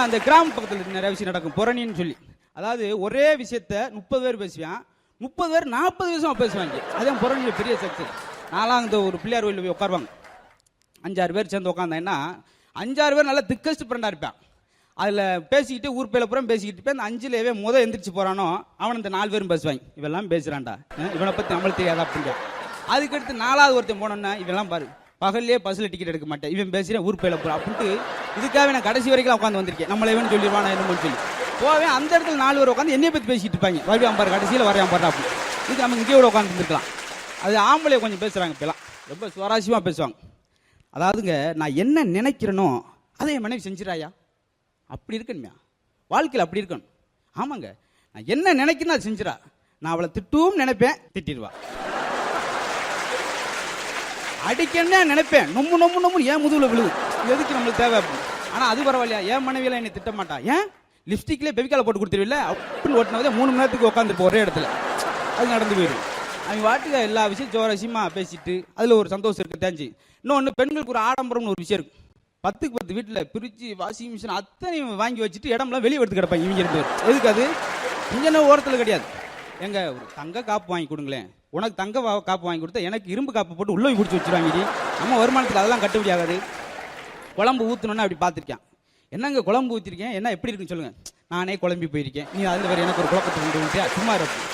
அந்த கிராம பக்கத்தில் நிறைய விஷயம் நடக்கும். புறணின்னு சொல்லி, அதாவது ஒரே விஷயத்த 30 பேர் பேசுவான், 30 பேர் 40 விஷயம் பேசுவாங்க. அதான் புறணியில் பெரிய சக்தி. நான்லாம் இந்த ஒரு பிள்ளையார் கோயிலில் போய் உட்காருவாங்க, 5-6 பேர் சேர்ந்து உட்காந்தேன்னா 5-6 பேர் நல்லா திக்கஸ்ட் ஃப்ரெண்டாக இருப்பான். அதில் பேசிக்கிட்டு ஊர் பேல புறம் பேசிக்கிட்டு இருப்பேன். அந்த 5லவே எந்திரிச்சு போகிறானோ அவன் இந்த 4 பேரும் பேசுவாங்க, இவெல்லாம் பேசுகிறான்டா, இவனை பற்றி நம்மளுக்கு தெரியாதா அப்படிங்க. அதுக்கடுத்து 4வது ஒருத்தன் போனோன்னா, இவெல்லாம் பாரு பகல்லே பஸ்ஸில் டிக்கெட் எடுக்க மாட்டேன், இவன் பேசுகிறேன் ஊர் பேல புறம் அப்படின்ட்டு. இதுக்காக நான் கடைசி வரைக்கும் உட்காந்து வந்திருக்கேன், நம்மளை இவன் சொல்லிடுவான் என்னமோ சொல்லி போவேன். அந்த இடத்துல 4 பேர் உட்காந்து என்னைய பற்றி பேசிக்கிட்டு இருப்பாங்க, வருவான் பாரு கடைசியில் வரையான் பாரு அப்படி. இது நம்ம இங்கே கூட உட்காந்துருக்கலாம். அது ஆம்பளை கொஞ்சம் பேசுகிறாங்க, இப்போலாம் ரொம்ப சுவாரஸ்யமாக பேசுவாங்க. அதாவதுங்க, நான் என்ன நினைக்கிறேனோ அதை என் மனைவி செஞ்சிடாயா, அப்படி இருக்கணுமியா வாழ்க்கையில், அப்படி இருக்கணும். ஆமாங்க, நான் என்ன நினைக்கிறேன்னு அதை செஞ்சிடா. நான் அவளை திட்டவும் நினைப்பேன், திட்டிடுவா. அடிக்கன்னு நினைப்பேன், நொம்மு நொம்மு நொம்மு ஏன் முதுகுல விழுது, எதுக்கு நம்மளுக்கு தேவை அப்படின்னு. ஆனால் அது பரவாயில்லையா, ஏன் மனைவியெல்லாம் என்னை திட்ட மாட்டா. ஏன் லிப்ஸ்டிக்லேயே பெவிக்கால போட்டு கொடுத்துருவில்ல அப்படின்னு ஓட்டினதே 3 மணி நேரத்துக்கு உட்காந்துருப்போம் ஒரே இடத்துல. அது நடந்து போயிடும். அவங்க வாட்டுக்கு எல்லா விஷயம் ஜோரசியமாக பேசிட்டு அதில் ஒரு சந்தோஷம் இருக்குது தேஞ்சி. இன்னொன்று, பெண்களுக்கு ஒரு ஆடம்பரம்னு ஒரு விஷயம் இருக்குது. 10க்கு 10 வீட்டில் பிரிட்ஜு, வாஷிங் மிஷின் அத்தனை வாங்கி வச்சுட்டு இடம்லாம் வெளியே எடுத்து கிடப்பாங்க இவங்க இருந்து. எதுக்கு அது இங்கே ஓரத்தில் கிடையாது. எங்க ஒரு தங்க காப்பு வாங்கி கொடுங்களேன், உனக்கு தங்க காப்பு வாங்கி கொடுத்தா எனக்கு இரும்பு காப்பு போட்டு உள்ளே பிடிச்சி வச்சுருவாங்க. நம்ம வருமானத்தில் அதெல்லாம் கட்டுப்படி ஆகாது. குழம்பு ஊற்றணுன்னா அப்படி பார்த்துருக்கேன். என்னங்க குழம்பு ஊற்றிருக்கேன், என்ன எப்படி இருக்குன்னு சொல்லுங்கள். நானே குழம்பி போயிருக்கேன், நீ அதில் வேறு எனக்கு ஒரு குழப்பத்தை கொண்டு வந்துட்டியா, சும்மா இருக்கும்.